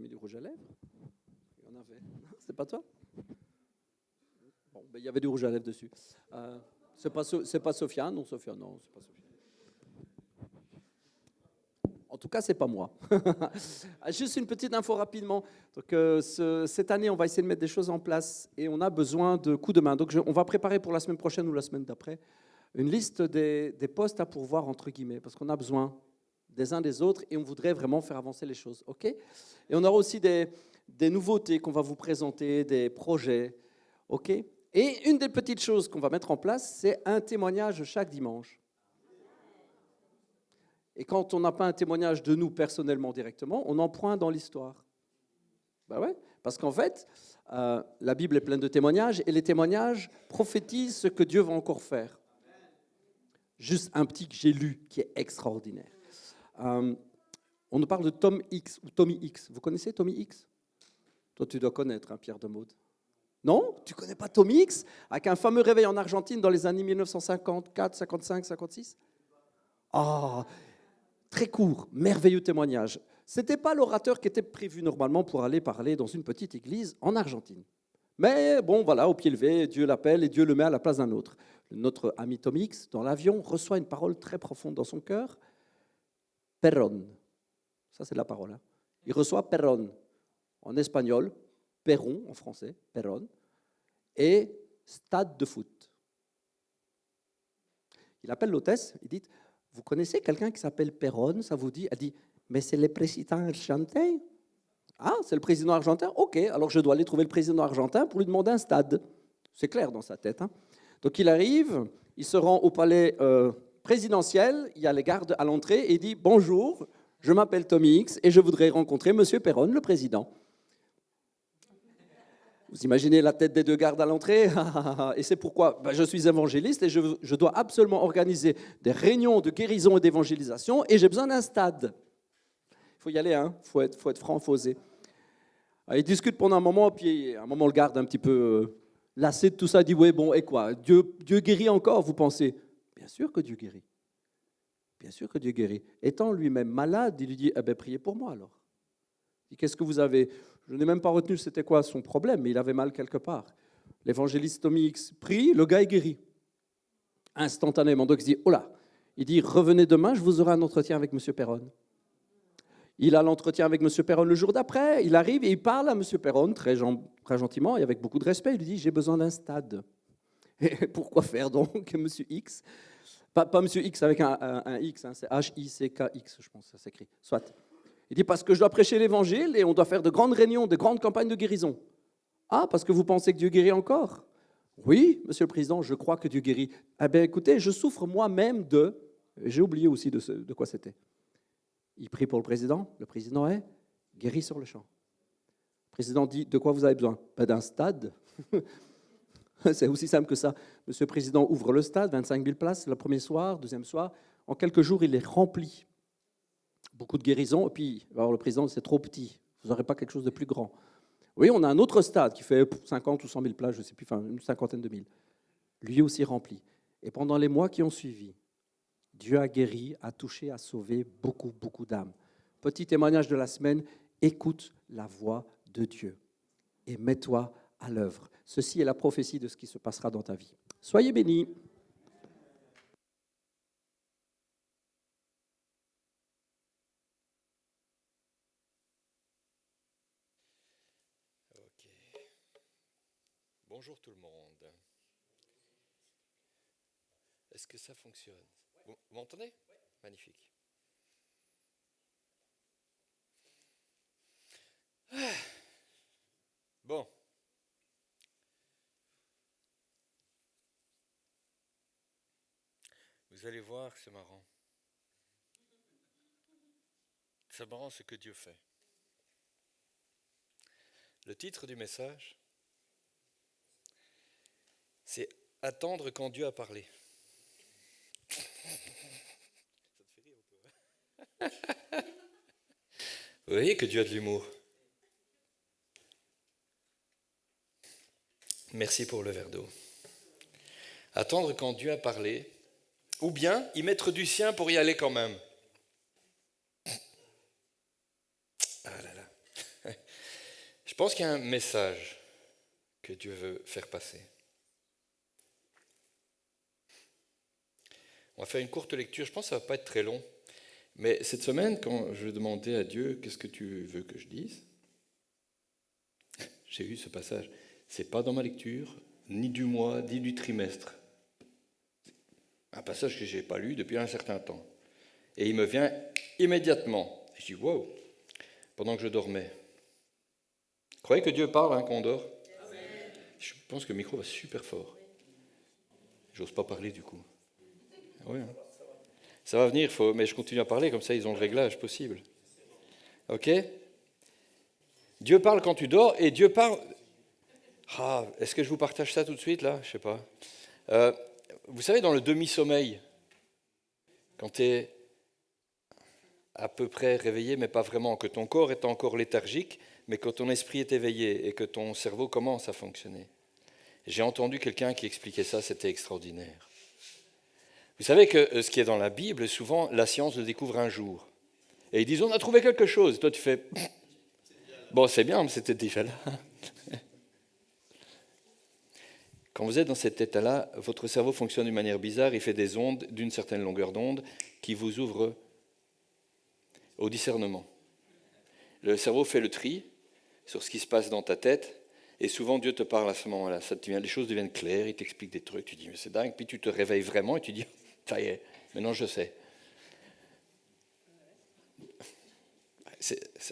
mis du rouge à lèvres? Il y en avait. C'est pas toi? Bon, ben, il y avait du rouge à lèvres dessus. C'est pas Sofiane? Non, Sofiane, non, c'est pas Sofiane. En tout cas, c'est pas moi. Juste une petite info rapidement. Donc, cette année, on va essayer de mettre des choses en place et on a besoin de coups de main. Donc, on va préparer pour la semaine prochaine ou la semaine d'après une liste des postes à pourvoir, entre guillemets, parce qu'on a besoin des uns des autres et on voudrait vraiment faire avancer les choses. OK? Et on aura aussi des nouveautés qu'on va vous présenter, des projets. OK? Et une des petites choses qu'on va mettre en place, c'est un témoignage chaque dimanche. Et quand on n'a pas un témoignage de nous personnellement directement, on en prend dans l'histoire. Ben ouais, parce qu'en fait, la Bible est pleine de témoignages et les témoignages prophétisent ce que Dieu va encore faire. Juste un petit que j'ai lu qui est extraordinaire. On nous parle de Tom X ou Tommy X. Vous connaissez Tommy X? Toi, tu dois connaître, hein, Pierre Demotte. Non? Tu ne connais pas Tommy X? Avec un fameux réveil en Argentine dans les années 1954, 55, 56? Ah, très court, merveilleux témoignage. Ce n'était pas l'orateur qui était prévu normalement pour aller parler dans une petite église en Argentine. Mais bon, voilà, au pied levé, Dieu l'appelle et Dieu le met à la place d'un autre. Notre ami Tom X, dans l'avion, reçoit une parole très profonde dans son cœur. Perón. Ça, c'est la parole. Hein. Il reçoit Perón en espagnol, Perron en français, Perón, et stade de foot. Il appelle l'hôtesse, il dit, vous connaissez quelqu'un qui s'appelle Perón, ça vous dit? Elle dit, mais c'est le président argentin. Ah, c'est le président argentin? Ok, alors je dois aller trouver le président argentin pour lui demander un stade. C'est clair dans sa tête. Hein. Donc il arrive, il se rend au palais présidentiel, il y a les gardes à l'entrée et il dit, bonjour, je m'appelle Tommy X et je voudrais rencontrer Monsieur Perón, le président. Vous imaginez la tête des deux gardes à l'entrée? Et c'est pourquoi je suis évangéliste et je dois absolument organiser des réunions de guérison et d'évangélisation et j'ai besoin d'un stade. Il faut y aller, hein. Faut être franc, faut oser. Alors, ils discutent pendant un moment, puis à un moment, le garde un petit peu lassé de tout ça, dit, oui, bon, et quoi? Dieu guérit encore, vous pensez? Bien sûr que Dieu guérit. Bien sûr que Dieu guérit. Étant lui-même malade, il lui dit, eh bien, priez pour moi alors. Il dit, qu'est-ce que vous avez? Je n'ai même pas retenu c'était quoi son problème, mais il avait mal quelque part. L'évangéliste Tommy X prie, le gars est guéri. Instantanément. Donc il dit, oh là, il dit, revenez demain, je vous aurai un entretien avec M. Perón. Il a l'entretien avec M. Perón le jour d'après, il arrive et il parle à M. Perón très gentiment et avec beaucoup de respect. Il lui dit, j'ai besoin d'un stade. Et pourquoi faire donc, M. X? Pas M. X avec un X, hein, c'est H-I-C-K-X, je pense, ça s'écrit. Soit. Il dit, parce que je dois prêcher l'évangile et on doit faire de grandes réunions, de grandes campagnes de guérison. Ah, parce que vous pensez que Dieu guérit encore? Oui, Monsieur le Président, je crois que Dieu guérit. Eh bien, écoutez, je souffre moi-même de... J'ai oublié aussi de quoi c'était. Il prie pour le président est guéri sur le champ. Le président dit, de quoi vous avez besoin? Ben, d'un stade. C'est aussi simple que ça. Monsieur le Président ouvre le stade, 25 000 places, le premier soir, deuxième soir. En quelques jours, il est rempli. Beaucoup de guérisons, et puis alors le président, c'est trop petit. Vous n'aurez pas quelque chose de plus grand. Oui, on a un autre stade qui fait 50 ou 100 000 places, je ne sais plus, enfin une cinquantaine de mille. Lui aussi rempli. Et pendant les mois qui ont suivi, Dieu a guéri, a touché, a sauvé beaucoup, beaucoup d'âmes. Petit témoignage de la semaine, écoute la voix de Dieu et mets-toi à l'œuvre. Ceci est la prophétie de ce qui se passera dans ta vie. Soyez bénis. Ok. Bonjour tout le monde. Est-ce que ça fonctionne? Vous m'entendez? Magnifique. Bon. Vous allez voir, c'est marrant. C'est marrant ce que Dieu fait. Le titre du message, c'est « Attendre quand Dieu a parlé ». Ça te fait rire un peu, hein? Vous voyez que Dieu a de l'humour. Merci pour le verre d'eau. Attendre quand Dieu a parlé, ou bien y mettre du sien pour y aller quand même. Ah là là. Je pense qu'il y a un message que Dieu veut faire passer. On va faire une courte lecture, je pense que ça ne va pas être très long. Mais cette semaine, quand je demandais à Dieu, qu'est-ce que tu veux que je dise? J'ai eu ce passage. Ce n'est pas dans ma lecture, ni du mois, ni du trimestre. Un passage que je n'ai pas lu depuis un certain temps. Et il me vient immédiatement. Et je dis, wow, pendant que je dormais. Vous croyez que Dieu parle quand on dort? Je pense que le micro va super fort. J'ose pas parler du coup. Oui, hein. Ça va venir, mais je continue à parler, comme ça ils ont le réglage possible. Ok? Dieu parle quand tu dors, et Dieu parle... Ah, est-ce que je vous partage ça tout de suite, là? Je sais pas. Vous savez, dans le demi-sommeil, quand tu es à peu près réveillé, mais pas vraiment, que ton corps est encore léthargique, mais que ton esprit est éveillé, et que ton cerveau commence à fonctionner. J'ai entendu quelqu'un qui expliquait ça, c'était extraordinaire. Vous savez que ce qui est dans la Bible, souvent, la science le découvre un jour. Et ils disent, on a trouvé quelque chose. Et toi, tu fais, bon, c'est bien, mais c'était déjà là. Quand vous êtes dans cet état-là, votre cerveau fonctionne d'une manière bizarre, il fait des ondes d'une certaine longueur d'onde qui vous ouvrent au discernement. Le cerveau fait le tri sur ce qui se passe dans ta tête, et souvent Dieu te parle à ce moment-là. Les choses deviennent claires, il t'explique des trucs, tu dis, mais c'est dingue, puis tu te réveilles vraiment et tu dis, ça y est, maintenant je sais.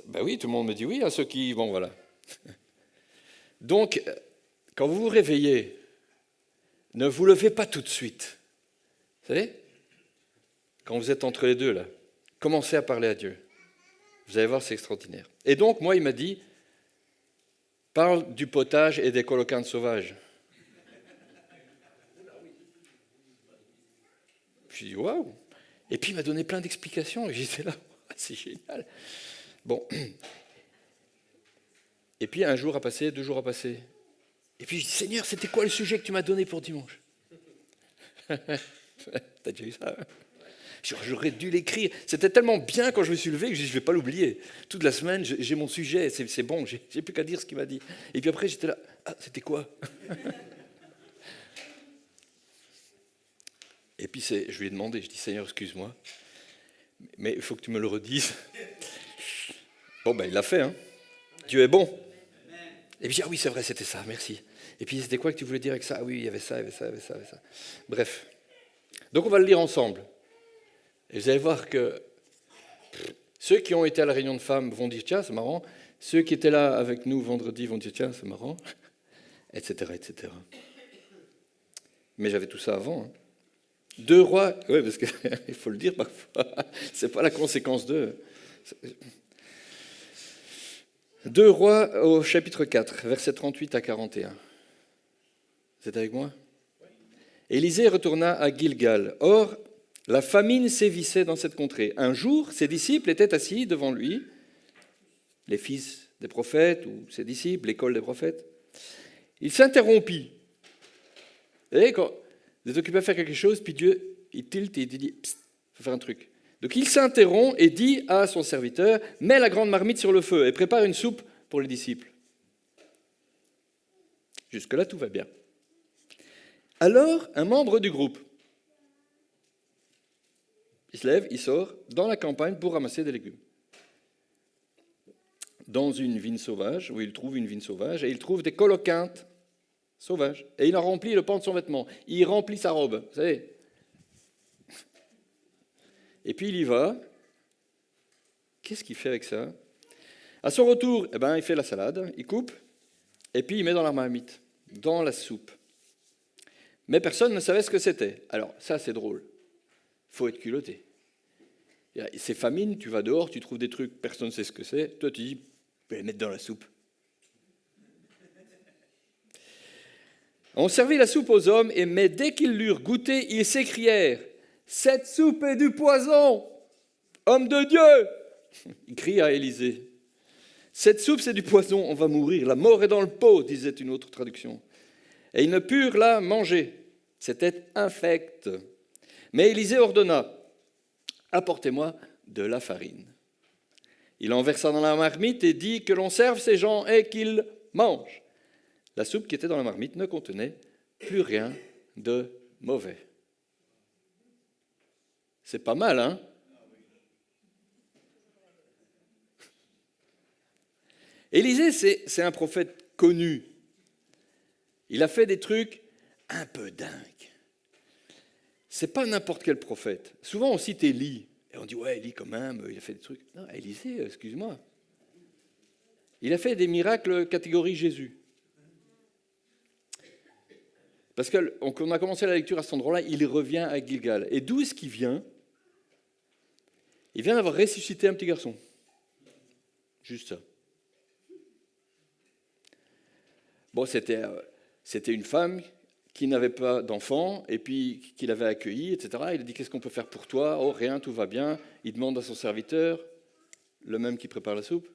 Ben oui, tout le monde me dit oui, à ceux qui... Bon, voilà. Donc, quand vous vous réveillez, ne vous levez pas tout de suite. Vous savez? Quand vous êtes entre les deux, là, commencez à parler à Dieu. Vous allez voir, c'est extraordinaire. Et donc, moi, il m'a dit, parle du potage et des colocantes sauvages. Je dis, waouh! Et puis, il m'a donné plein d'explications. Et j'étais là, c'est génial. Bon. Et puis, un jour a passé, 2 jours a passé. Et puis, je dis, Seigneur, c'était quoi le sujet que tu m'as donné pour dimanche? T'as déjà eu ça? J'aurais dû l'écrire. C'était tellement bien quand je me suis levé que je ne vais pas l'oublier. Toute la semaine, j'ai mon sujet, c'est bon, j'ai plus qu'à dire ce qu'il m'a dit. Et puis après, j'étais là, ah, c'était quoi? Et puis je lui ai demandé, je dis, Seigneur, excuse-moi, mais il faut que tu me le redises. Bon, ben il l'a fait, hein. Dieu est bon. Et puis, ah oui, c'est vrai, c'était ça, merci. Et puis, c'était quoi que tu voulais dire avec ça? Ah oui, il y avait ça, il y avait ça, il y avait ça, il y avait ça. Bref. Donc, on va le lire ensemble. Et vous allez voir que ceux qui ont été à la réunion de femmes vont dire, tiens, c'est marrant. Ceux qui étaient là avec nous vendredi vont dire, tiens, c'est marrant, etc., etc. Mais j'avais tout ça avant. 2 Rois, oui, parce qu'il faut le dire parfois, c'est pas la conséquence de... 2 Rois au chapitre 4, versets 38 à 41. Vous êtes avec moi? Élisée retourna à Gilgal. Or, la famine sévissait dans cette contrée. Un jour, ses disciples étaient assis devant lui, les fils des prophètes ou ses disciples, l'école des prophètes. Il s'interrompit. Vous savez, quand vous êtes occupé à faire quelque chose, puis Dieu, il tilte et il dit, psst, il faut faire un truc. Donc il s'interrompt et dit à son serviteur, mets la grande marmite sur le feu et prépare une soupe pour les disciples. Jusque-là, tout va bien. Alors, un membre du groupe, il se lève, il sort dans la campagne pour ramasser des légumes. Dans une vigne sauvage, où il trouve une vigne sauvage, et il trouve des coloquintes sauvages. Et il en remplit le pan de son vêtement. Il remplit sa robe, vous savez. Et puis il y va. Qu'est-ce qu'il fait avec ça? À son retour, il fait la salade, il coupe, et puis il met dans la marmite, dans la soupe. Mais personne ne savait ce que c'était. Alors, ça, c'est drôle. Il faut être culotté. C'est famine, tu vas dehors, tu trouves des trucs, personne ne sait ce que c'est. Toi, tu dis, je vais les mettre dans la soupe. On servit la soupe aux hommes, mais dès qu'ils l'eurent goûté, ils s'écrièrent, « Cette soupe est du poison! Homme de Dieu !» Il crie à Élisée. « Cette soupe, c'est du poison, on va mourir. La mort est dans le pot, disait une autre traduction. » Et ils ne purent la manger. C'était infect. Mais Élisée ordonna, « Apportez-moi de la farine. » Il en versa dans la marmite et dit que l'on serve ces gens et qu'ils mangent. La soupe qui était dans la marmite ne contenait plus rien de mauvais. C'est pas mal, hein? Élisée, c'est un prophète connu. Il a fait des trucs un peu dingues. C'est pas n'importe quel prophète. Souvent, on cite Élie. Et on dit, ouais, Élie, quand même, il a fait des trucs. Non, Élisée, excuse-moi. Il a fait des miracles catégorie Jésus. Parce qu'on a commencé la lecture à cet endroit-là, il revient à Gilgal. Et d'où est-ce qu'il vient? Il vient d'avoir ressuscité un petit garçon. Juste ça. Bon, c'était une femme qui n'avait pas d'enfant, et puis qu'il avait accueilli, etc. Il a dit, qu'est-ce qu'on peut faire pour toi? Oh, rien, tout va bien. Il demande à son serviteur, le même qui prépare la soupe.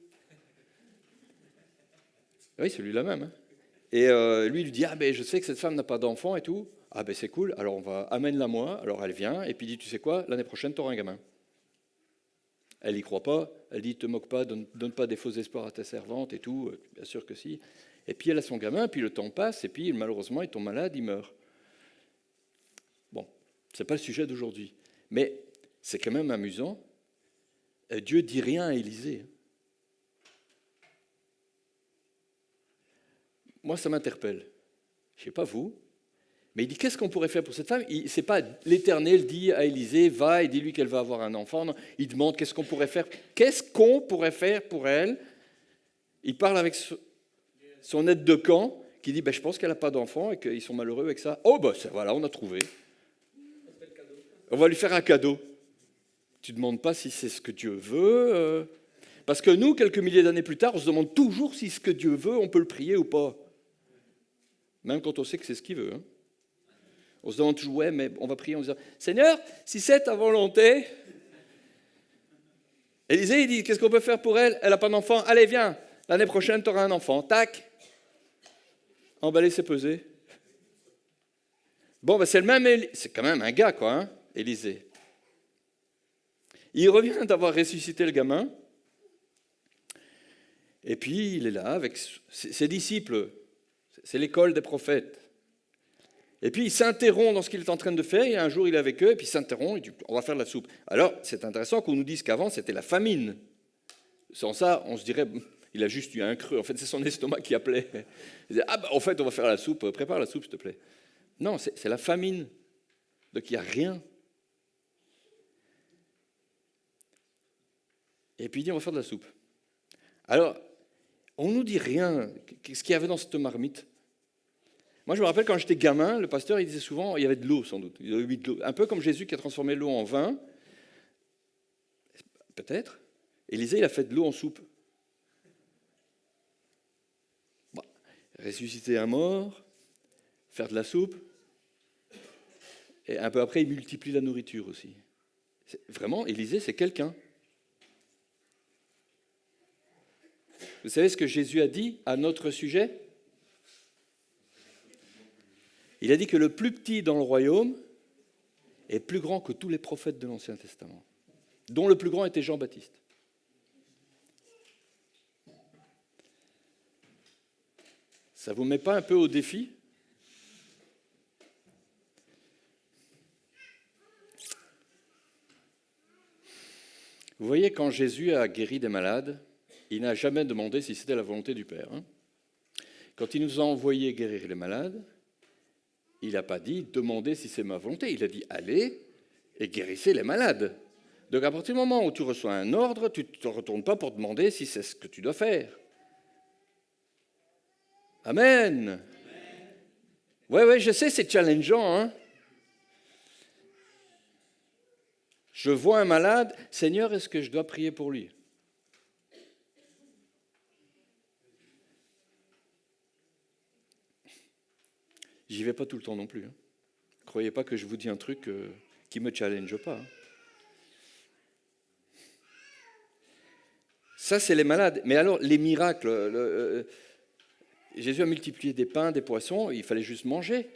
Oui, celui-là même. Hein. Et lui, il lui dit, ah ben je sais que cette femme n'a pas d'enfant et tout. Ah ben c'est cool, alors amène-la moi. Alors elle vient, et puis il dit, tu sais quoi, l'année prochaine, tu auras un gamin. Elle n'y croit pas, elle dit, te moque pas, donne pas des faux espoirs à ta servante et tout. Bien sûr que si. Et puis elle a son gamin, puis le temps passe, et puis malheureusement, il tombe malade, il meurt. Bon, ce n'est pas le sujet d'aujourd'hui. Mais c'est quand même amusant. Dieu dit rien à Élisée. Moi, ça m'interpelle. Je ne sais pas vous, mais il dit, qu'est-ce qu'on pourrait faire pour cette femme? Ce n'est pas l'Éternel dit à Élisée, va et dis-lui qu'elle va avoir un enfant. Non, il demande, qu'est-ce qu'on pourrait faire? Qu'est-ce qu'on pourrait faire pour elle? Il parle avec son aide de camp, qui dit, je pense qu'elle n'a pas d'enfant et qu'ils sont malheureux avec ça. Oh, voilà, on a trouvé. On va lui faire un cadeau. Tu ne demandes pas si c'est ce que Dieu veut. Parce que nous, quelques milliers d'années plus tard, on se demande toujours si ce que Dieu veut, on peut le prier ou pas. Même quand on sait que c'est ce qu'il veut. Hein. On se demande toujours, ouais, mais on va prier en disant, Seigneur, si c'est ta volonté. Élisée, il dit, qu'est-ce qu'on peut faire pour elle? Elle n'a pas d'enfant. Allez, viens, l'année prochaine, tu auras un enfant. Tac. Emballer, c'est peser. Bon, c'est le même, c'est quand même un gars, quoi, hein, Élisée. Il revient d'avoir ressuscité le gamin. Et puis, il est là avec ses disciples. C'est l'école des prophètes. Et puis, il s'interrompt dans ce qu'il est en train de faire. Et un jour, il est avec eux, et puis il s'interrompt, il dit, on va faire de la soupe. Alors, c'est intéressant qu'on nous dise qu'avant, c'était la famine. Sans ça, on se dirait, il a juste eu un creux. En fait, c'est son estomac qui appelait. Il disait, en fait, on va faire la soupe, prépare la soupe, s'il te plaît. Non, c'est la famine. Donc, il n'y a rien. Et puis, il dit, on va faire de la soupe. Alors, on ne nous dit rien. Qu'est-ce qu'il y avait dans cette marmite? Moi, je me rappelle quand j'étais gamin, le pasteur, il disait souvent, il y avait de l'eau, sans doute. Il y avait de l'eau. Un peu comme Jésus qui a transformé l'eau en vin. Peut-être. Élisée, il a fait de l'eau en soupe. Bon. Ressusciter un mort, faire de la soupe. Et un peu après, il multiplie la nourriture aussi. Vraiment, Élisée, c'est quelqu'un. Vous savez ce que Jésus a dit à notre sujet? Il a dit que le plus petit dans le royaume est plus grand que tous les prophètes de l'Ancien Testament, dont le plus grand était Jean-Baptiste. Ça ne vous met pas un peu au défi? Vous voyez, quand Jésus a guéri des malades, il n'a jamais demandé si c'était la volonté du Père. Hein. Quand il nous a envoyés guérir les malades, il n'a pas dit « demandez si c'est ma volonté ». Il a dit « allez et guérissez les malades ». Donc à partir du moment où tu reçois un ordre, tu ne te retournes pas pour demander si c'est ce que tu dois faire. Amen. Ouais, je sais, c'est challengeant. Hein. Je vois un malade, Seigneur, est-ce que je dois prier pour lui? J'y vais pas tout le temps non plus. Hein. Croyez pas que je vous dis un truc qui me challenge pas. Hein. Ça, c'est les malades. Mais alors, les miracles. Jésus a multiplié des pains, des poissons, il fallait juste manger.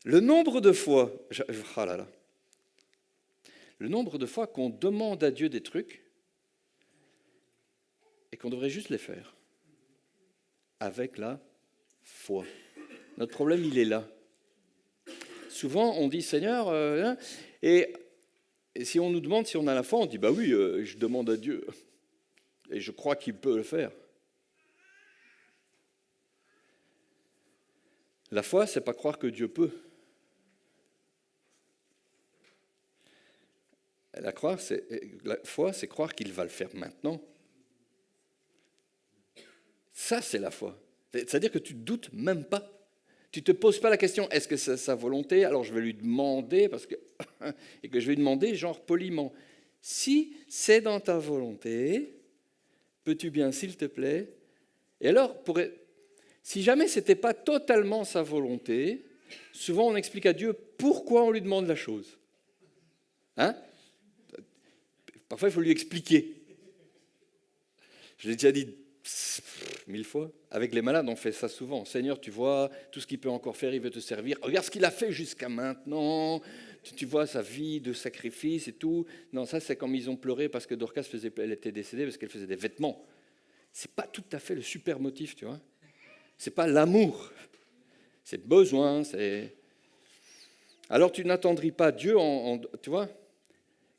Le nombre de fois... Oh là là. le nombre de fois qu'on demande à Dieu des trucs et qu'on devrait juste les faire avec la foi. Notre problème, il est là. Souvent, on dit Seigneur, et si on nous demande si on a la foi, on dit bah oui, je demande à Dieu et je crois qu'il peut le faire. La foi, c'est pas croire que Dieu peut. La foi, c'est croire qu'il va le faire maintenant. Ça, c'est la foi. C'est-à-dire que tu ne doutes même pas. Tu ne te poses pas la question, est-ce que c'est sa volonté? Alors je vais lui demander, et que je vais lui demander genre poliment. Si c'est dans ta volonté, peux-tu bien, s'il te plaît? Et alors, si jamais ce n'était pas totalement sa volonté, souvent on explique à Dieu pourquoi on lui demande la chose. Hein? Parfois, il faut lui expliquer. Je l'ai déjà dit 1000 fois. Avec les malades, on fait ça souvent. Seigneur, tu vois, tout ce qu'il peut encore faire, il veut te servir. Regarde ce qu'il a fait jusqu'à maintenant. Tu vois sa vie de sacrifice et tout. Non, ça, c'est comme ils ont pleuré parce que Dorcas elle était décédée parce qu'elle faisait des vêtements. C'est pas tout à fait le super motif, tu vois. C'est pas l'amour. C'est le besoin. Alors, tu n'attendris pas Dieu tu vois.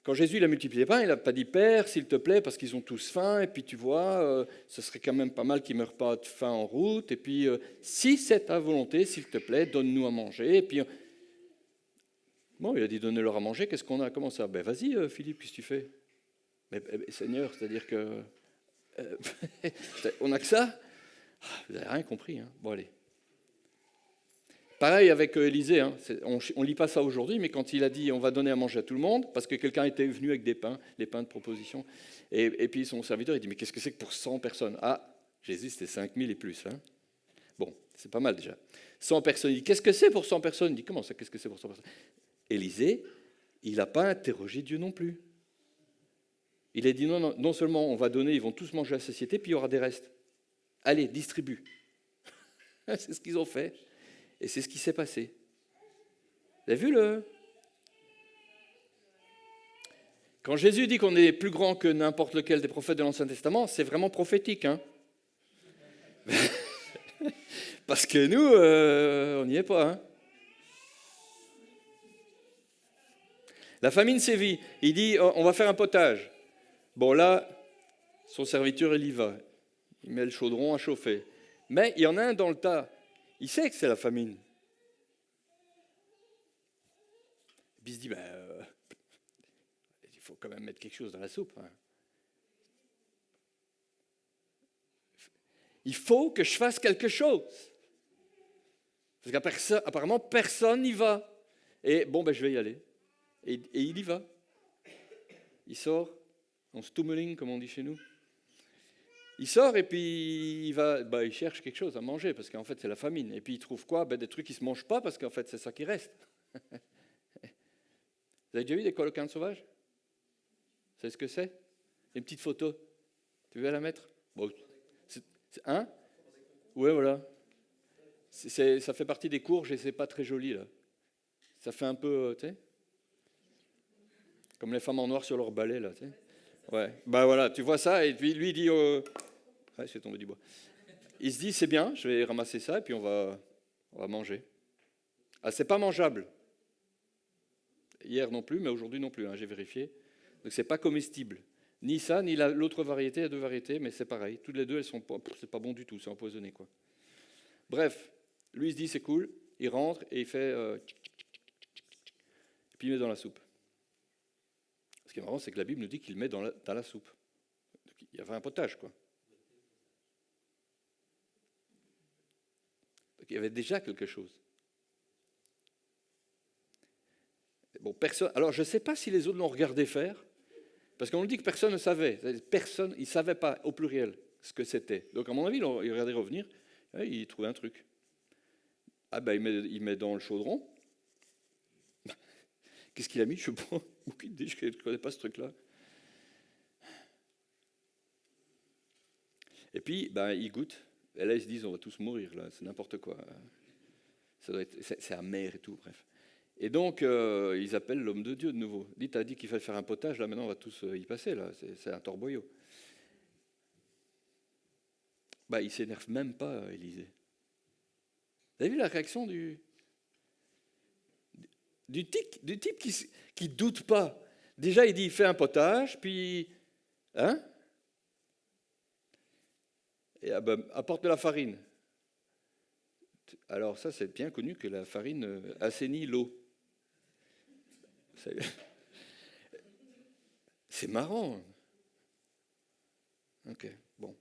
Quand Jésus il a multiplié les pains, il n'a pas dit Père, s'il te plaît, parce qu'ils ont tous faim, et puis tu vois, ce serait quand même pas mal qu'ils ne meurent pas de faim en route, et puis si c'est ta volonté, s'il te plaît, donne-nous à manger. Et puis, bon, il a dit donnez-leur à manger, qu'est-ce qu'on a? Comment ça? Ben vas-y, Philippe, qu'est-ce que tu fais? Mais Seigneur, c'est-à-dire que. On n'a que ça? Vous n'avez rien compris, hein? Bon, allez. Pareil avec Élisée, hein. On ne lit pas ça aujourd'hui, mais quand il a dit on va donner à manger à tout le monde, parce que quelqu'un était venu avec des pains, les pains de proposition, et puis son serviteur il dit mais qu'est-ce que c'est que pour 100 personnes? Ah, Jésus c'était 5000 et plus. Hein. Bon, c'est pas mal déjà. 100 personnes, il dit qu'est-ce que c'est pour 100 personnes? Il dit comment ça, qu'est-ce que c'est pour 100 personnes? Élisée, il n'a pas interrogé Dieu non plus. Il a dit non seulement on va donner, ils vont tous manger à la satiété, puis il y aura des restes. Allez, distribue. C'est ce qu'ils ont fait. Et c'est ce qui s'est passé. Vous avez vu Quand Jésus dit qu'on est plus grand que n'importe lequel des prophètes de l'Ancien Testament, c'est vraiment prophétique. Hein. Parce que nous, on n'y est pas. Hein. La famine sévit. Il dit, on va faire un potage. Bon là, son serviteur, il y va. Il met le chaudron à chauffer. Mais il y en a un dans le tas. Il sait que c'est la famine. Et puis il se dit, il faut quand même mettre quelque chose dans la soupe. Hein. Il faut que je fasse quelque chose. Parce qu'apparemment, personne n'y va. Et bon, je vais y aller. Et il y va. Il sort, en stummeling, comme on dit chez nous. Il sort et puis il cherche quelque chose à manger parce qu'en fait c'est la famine. Et puis il trouve quoi? Des trucs qui ne se mangent pas parce qu'en fait c'est ça qui reste. Vous avez déjà vu des coquins sauvages? Vous savez ce que c'est? Une petite photo. Tu veux la mettre? Bon, hein? Ouais, voilà. Ça fait partie des courges et c'est pas très joli là. Ça fait un peu, tu sais, comme les femmes en noir sur leur balai là, tu sais. Ouais. Voilà, tu vois ça et puis lui il dit. C'est tombé du bois. Il se dit, c'est bien, je vais ramasser ça et puis on va manger. Ah, c'est pas mangeable. Hier non plus, mais aujourd'hui non plus, hein, j'ai vérifié. Donc c'est pas comestible. Ni ça, ni l'autre variété, il y a deux variétés, mais c'est pareil. Toutes les deux, c'est pas bon du tout, c'est empoisonné, quoi. Bref, lui il se dit, c'est cool, il rentre et il fait... et puis il met dans la soupe. Ce qui est marrant, c'est que la Bible nous dit qu'il met dans la soupe. Donc, il y avait un potage, quoi. Il y avait déjà quelque chose. Bon, personne. Alors, je ne sais pas si les autres l'ont regardé faire, parce qu'on nous dit que personne ne savait. Personne, ils ne savaient pas, au pluriel, ce que c'était. Donc, à mon avis, ils regardaient revenir, et ils trouvaient un truc. Ah il met dans le chaudron. Qu'est-ce qu'il a mis? Je ne sais pas. Aucune idée, je ne connais pas ce truc-là. Et puis, ils goûtent. Et là, ils se disent, on va tous mourir, là, c'est n'importe quoi. C'est amer et tout, bref. Et donc, ils appellent l'homme de Dieu de nouveau. Dit, t'as dit qu'il fallait faire un potage, là maintenant on va tous y passer, là, c'est un torboyau. Bah, il s'énerve même pas, Élisée. Vous avez vu la réaction du type qui doute pas. Déjà, il dit, fais un potage, puis, hein? Et apporte de la farine. Alors ça, c'est bien connu que la farine assainit l'eau. C'est marrant. Ok, bon.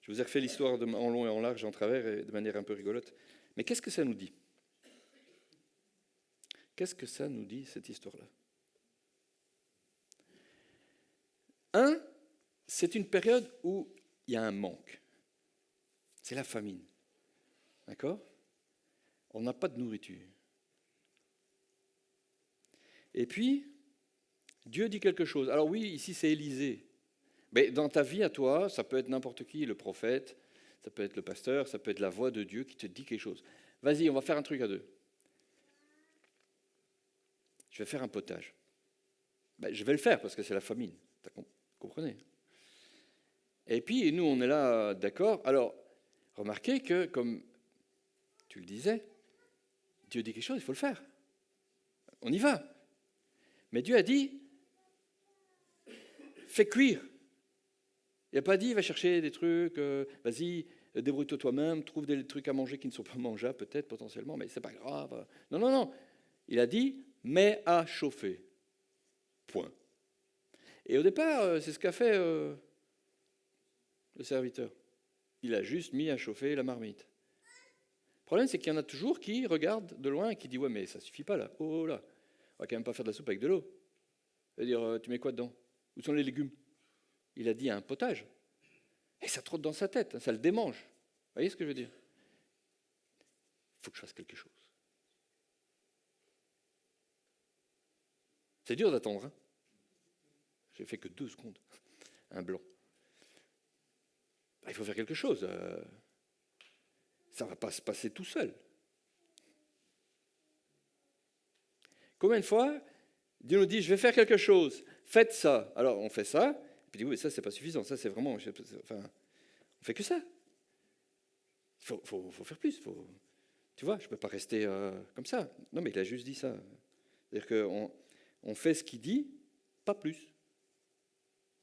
Je vous ai refait l'histoire en long et en large, en travers, et de manière un peu rigolote. Mais qu'est-ce que ça nous dit? Qu'est-ce que ça nous dit, cette histoire-là? C'est une période où il y a un manque. C'est la famine. D'accord? On n'a pas de nourriture. Et puis, Dieu dit quelque chose. Alors oui, ici c'est Élisée. Mais dans ta vie à toi, ça peut être n'importe qui, le prophète, ça peut être le pasteur, ça peut être la voix de Dieu qui te dit quelque chose. Vas-y, on va faire un truc à deux. Je vais faire un potage. Je vais le faire parce que c'est la famine. Vous comprenez? Et puis, nous, on est là, d'accord. Alors, remarquez que, comme tu le disais, Dieu dit quelque chose, il faut le faire. On y va. Mais Dieu a dit, fais cuire. Il n'a pas dit, va chercher des trucs, vas-y, débrouille-toi toi-même, trouve des trucs à manger qui ne sont pas mangeables, peut-être, potentiellement, mais c'est pas grave. Non, non, non. Il a dit, mets à chauffer. Point. Et au départ, c'est ce qu'a fait le serviteur. Il a juste mis à chauffer la marmite. Le problème, c'est qu'il y en a toujours qui regardent de loin et qui disent, ouais, mais ça suffit pas là. Oh là, on va quand même pas faire de la soupe avec de l'eau. C'est-à-dire, tu mets quoi dedans? Où sont les légumes? Il a dit un potage. Et ça trotte dans sa tête, ça le démange. Vous voyez ce que je veux dire? Il faut que je fasse quelque chose. C'est dur d'attendre. Hein, j'ai fait que 2 secondes. Un blanc. Il faut faire quelque chose. Ça ne va pas se passer tout seul. Combien de fois Dieu nous dit, je vais faire quelque chose, faites ça. Alors on fait ça, et puis il dit, oui, mais ça c'est pas suffisant, ça c'est vraiment, enfin, on fait que ça. Il faut faire plus. Tu vois, je ne peux pas rester comme ça. Non, mais il a juste dit ça. C'est-à-dire qu'on fait ce qu'il dit, pas plus.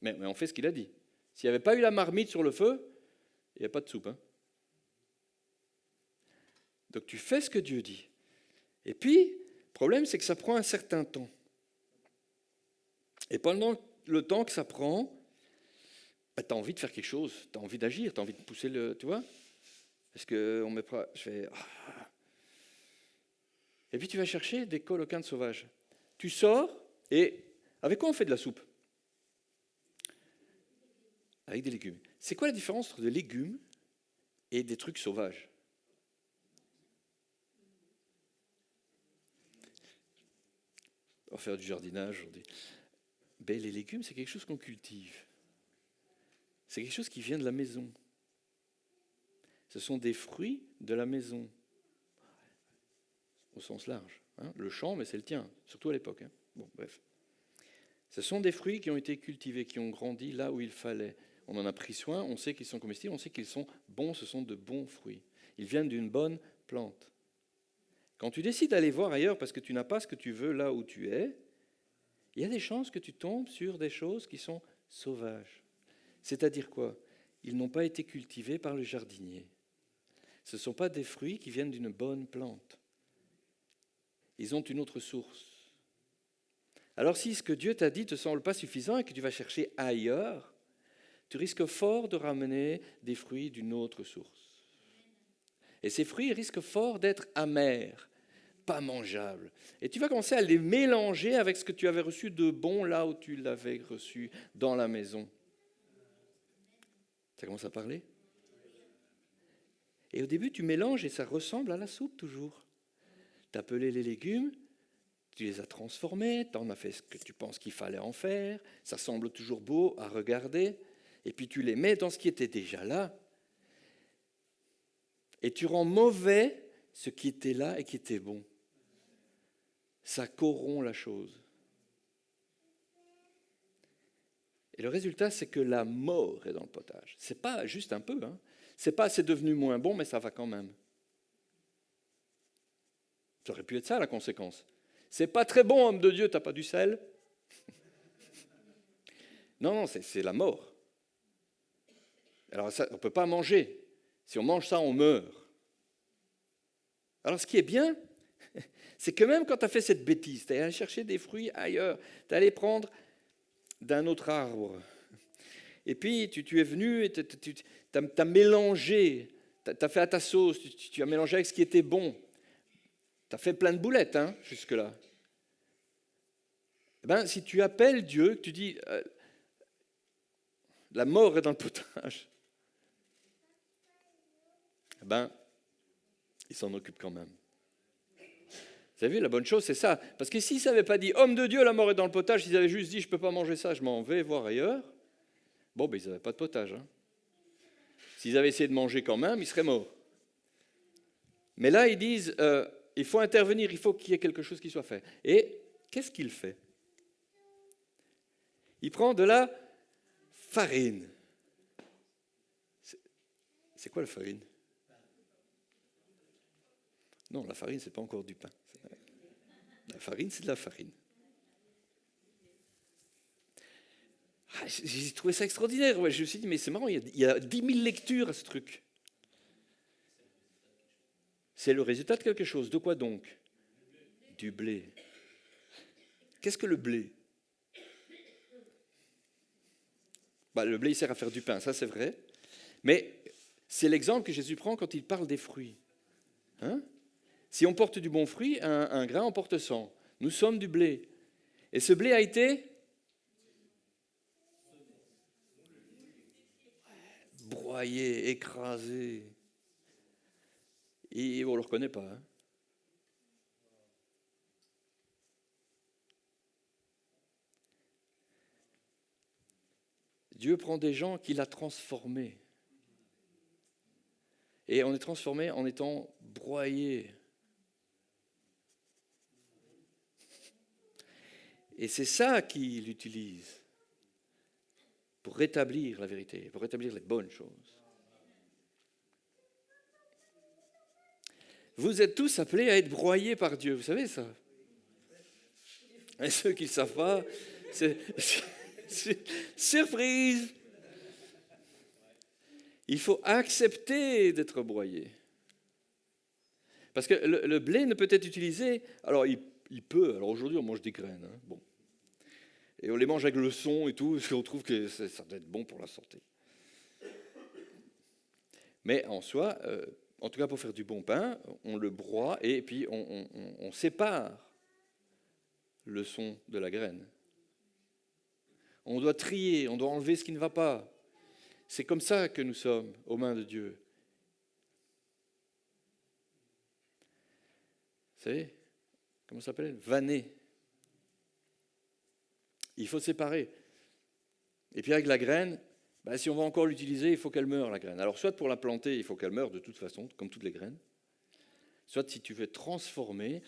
Mais on fait ce qu'il a dit. S'il n'y avait pas eu la marmite sur le feu, il n'y a pas de soupe. Hein. Donc tu fais ce que Dieu dit. Et puis, le problème, c'est que ça prend un certain temps. Et pendant le temps que ça prend, tu as envie de faire quelque chose, tu as envie d'agir, tu as envie de pousser le... Tu vois? Parce qu'on me prend... Je fais... Et puis tu vas chercher des coloquintes sauvages. Tu sors, et avec quoi on fait de la soupe? Avec des légumes. C'est quoi la différence entre des légumes et des trucs sauvages? On va faire du jardinage aujourd'hui. Ben, les légumes, c'est quelque chose qu'on cultive. C'est quelque chose qui vient de la maison. Ce sont des fruits de la maison. Au sens large. Hein. Le champ, mais c'est le tien, surtout à l'époque. Hein. Bon, bref. Ce sont des fruits qui ont été cultivés, qui ont grandi là où il fallait. On en a pris soin, on sait qu'ils sont comestibles, on sait qu'ils sont bons, ce sont de bons fruits. Ils viennent d'une bonne plante. Quand tu décides d'aller voir ailleurs parce que tu n'as pas ce que tu veux là où tu es, il y a des chances que tu tombes sur des choses qui sont sauvages. C'est-à-dire quoi? Ils n'ont pas été cultivés par le jardinier. Ce ne sont pas des fruits qui viennent d'une bonne plante. Ils ont une autre source. Alors si ce que Dieu t'a dit ne te semble pas suffisant et que tu vas chercher ailleurs, tu risques fort de ramener des fruits d'une autre source. Et ces fruits risquent fort d'être amers, pas mangeables. Et tu vas commencer à les mélanger avec ce que tu avais reçu de bon là où tu l'avais reçu dans la maison. Ça commence à parler? Et au début, tu mélanges et ça ressemble à la soupe toujours. Tu as pelé les légumes, tu les as transformés, tu en as fait ce que tu penses qu'il fallait en faire, ça semble toujours beau à regarder, et puis tu les mets dans ce qui était déjà là, et tu rends mauvais ce qui était là et qui était bon. ça corrompt la chose. Et le résultat, c'est que la mort est dans le potage. C'est pas juste un peu, hein. C'est pas c'est devenu moins bon, mais ça va quand même. Ça aurait pu être ça la conséquence. C'est pas très bon, homme de Dieu, t'as pas du sel? Non, c'est la mort. Alors ça, on ne peut pas manger. Si on mange ça, on meurt. Alors ce qui est bien, c'est que même quand tu as fait cette bêtise, tu es allé chercher des fruits ailleurs, tu es allé prendre d'un autre arbre, et puis tu es venu et tu as mélangé, tu as fait à ta sauce, tu as mélangé avec ce qui était bon. Tu as fait plein de boulettes, hein, jusque-là. Eh ben, si tu appelles Dieu, que tu dis la mort est dans le potage, eh ben, il s'en occupe quand même. Vous avez vu, la bonne chose, c'est ça. Parce que s'ils n'avaient pas dit, homme de Dieu, la mort est dans le potage, s'ils avaient juste dit, je ne peux pas manger ça, je m'en vais voir ailleurs, bon, ben, ils n'avaient pas de potage. Hein. S'ils avaient essayé de manger quand même, ils seraient morts. Mais là, ils disent, il faut intervenir, il faut qu'il y ait quelque chose qui soit fait. Et qu'est-ce qu'il fait? Il prend de la farine. C'est quoi la farine? Non, la farine, ce n'est pas encore du pain. La farine, c'est de la farine. Ah, j'ai trouvé ça extraordinaire. Ouais, je me suis dit, mais c'est marrant, il y a 10 000 lectures à ce truc. C'est le résultat de quelque chose. De quoi donc? Du blé. Qu'est-ce que le blé? Le blé, il sert à faire du pain, ça c'est vrai. Mais c'est l'exemple que Jésus prend quand il parle des fruits. Hein? Si on porte du bon fruit, un grain en porte 100. Nous sommes du blé. Et ce blé a été broyé, écrasé. Et on ne le reconnaît pas. Hein? Dieu prend des gens qu'il a transformés. Et on est transformé en étant broyé. Et c'est ça qu'il utilise pour rétablir la vérité, pour rétablir les bonnes choses. Vous êtes tous appelés à être broyés par Dieu, vous savez ça? Et ceux qui ne le savent pas, c'est surprise! Il faut accepter d'être broyé. Parce que le blé ne peut être utilisé, alors il peut, alors aujourd'hui on mange des graines, hein, bon. Et on les mange avec le son et tout, parce qu'on trouve que ça doit être bon pour la santé. Mais en soi, en tout cas pour faire du bon pain, on le broie et puis on sépare le son de la graine. On doit trier, on doit enlever ce qui ne va pas. C'est comme ça que nous sommes aux mains de Dieu. Vous savez, comment ça s'appelle? Vanner. Il faut séparer. Et puis avec la graine, si on va encore l'utiliser, il faut qu'elle meure, la graine. Alors soit pour la planter, il faut qu'elle meure de toute façon, comme toutes les graines. Soit si tu veux transformer.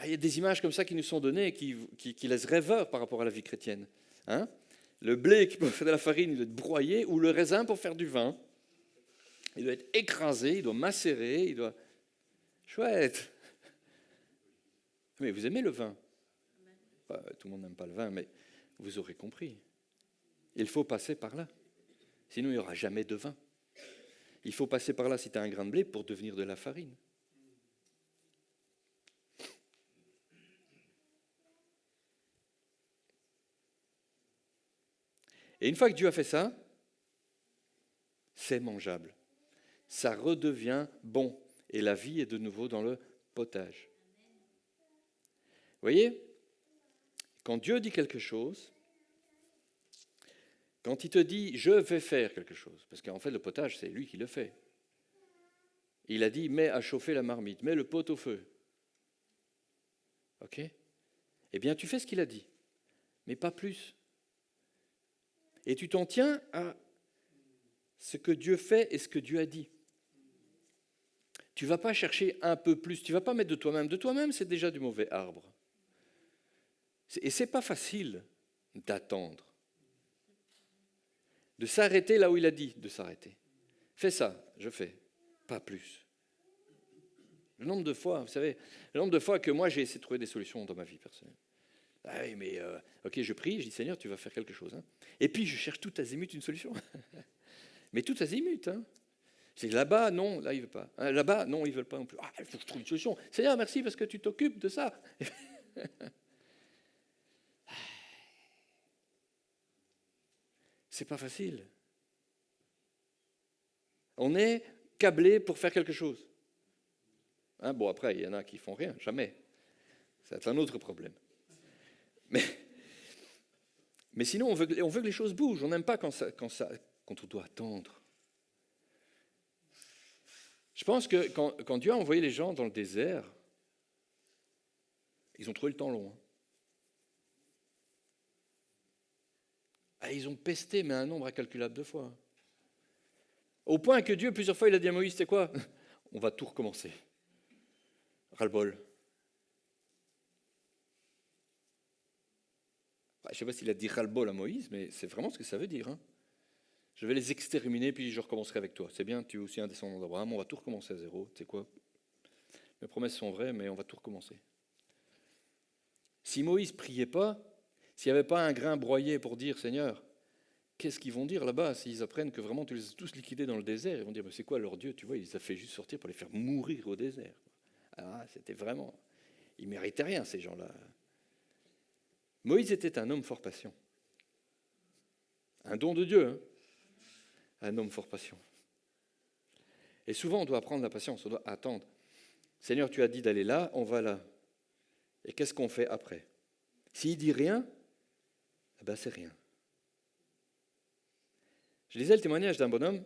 Il y a des images comme ça qui nous sont données et qui laissent rêveurs par rapport à la vie chrétienne. Hein? Le blé qui peut faire de la farine, il doit être broyé, ou le raisin pour faire du vin. Il doit être écrasé, il doit macérer, il doit... Chouette! Mais vous aimez le vin? Tout le monde n'aime pas le vin, mais vous aurez compris. Il faut passer par là. Sinon, il n'y aura jamais de vin. Il faut passer par là si tu as un grain de blé pour devenir de la farine. Et une fois que Dieu a fait ça, c'est mangeable. Ça redevient bon. Et la vie est de nouveau dans le potage. Vous voyez ? Quand Dieu dit quelque chose, quand il te dit « je vais faire quelque chose », parce qu'en fait le potage c'est lui qui le fait. Il a dit « mets à chauffer la marmite, mets le pot au feu ». Ok ? Eh bien tu fais ce qu'il a dit, mais pas plus. Et tu t'en tiens à ce que Dieu fait et ce que Dieu a dit. Tu ne vas pas chercher un peu plus, tu ne vas pas mettre de toi-même. De toi-même, c'est déjà du mauvais arbre. Et ce n'est pas facile d'attendre. De s'arrêter là où il a dit de s'arrêter. Fais ça, je fais, pas plus. Le nombre de fois, vous savez, le nombre de fois que moi j'ai essayé de trouver des solutions dans ma vie personnelle. Ah oui, mais ok, je prie, je dis Seigneur, tu vas faire quelque chose. Hein. Et puis je cherche tout azimut une solution. Mais tout azimut. Hein. C'est là-bas, non, là il veut pas. Hein, là-bas, non, ils veulent pas non plus. Ah, il faut que je trouve une solution. Seigneur, merci parce que tu t'occupes de ça. C'est pas facile. On est câblé pour faire quelque chose. Hein, bon, après, il y en a qui font rien, jamais. C'est un autre problème. Mais sinon, on veut que les choses bougent. On n'aime pas quand on doit attendre. Je pense que quand Dieu a envoyé les gens dans le désert, ils ont trouvé le temps long. Hein. Ah, ils ont pesté, mais un nombre incalculable de fois. Au point que Dieu, plusieurs fois, il a dit à Moïse, c'est quoi ? On va tout recommencer. Ras-le-bol. Je ne sais pas s'il a dit ras-le-bol à Moïse, mais c'est vraiment ce que ça veut dire. Hein. Je vais les exterminer, puis je recommencerai avec toi. C'est bien, tu es aussi un descendant d'Abraham, on va tout recommencer à zéro. Tu sais quoi ? Mes promesses sont vraies, mais on va tout recommencer. Si Moïse ne priait pas, s'il n'y avait pas un grain broyé pour dire, Seigneur, qu'est-ce qu'ils vont dire là-bas s'ils apprennent que vraiment tu les as tous liquidés dans le désert ? Ils vont dire, mais c'est quoi leur Dieu ? Tu vois, il les a fait juste sortir pour les faire mourir au désert. Ah, c'était vraiment... Ils ne méritaient rien, ces gens-là. Moïse était un homme fort patient. Un don de Dieu, hein ? Un homme fort patient. Et souvent, on doit apprendre la patience, on doit attendre. Seigneur, tu as dit d'aller là, on va là. Et qu'est-ce qu'on fait après ? S'il dit rien, eh ben c'est rien. Je lisais le témoignage d'un bonhomme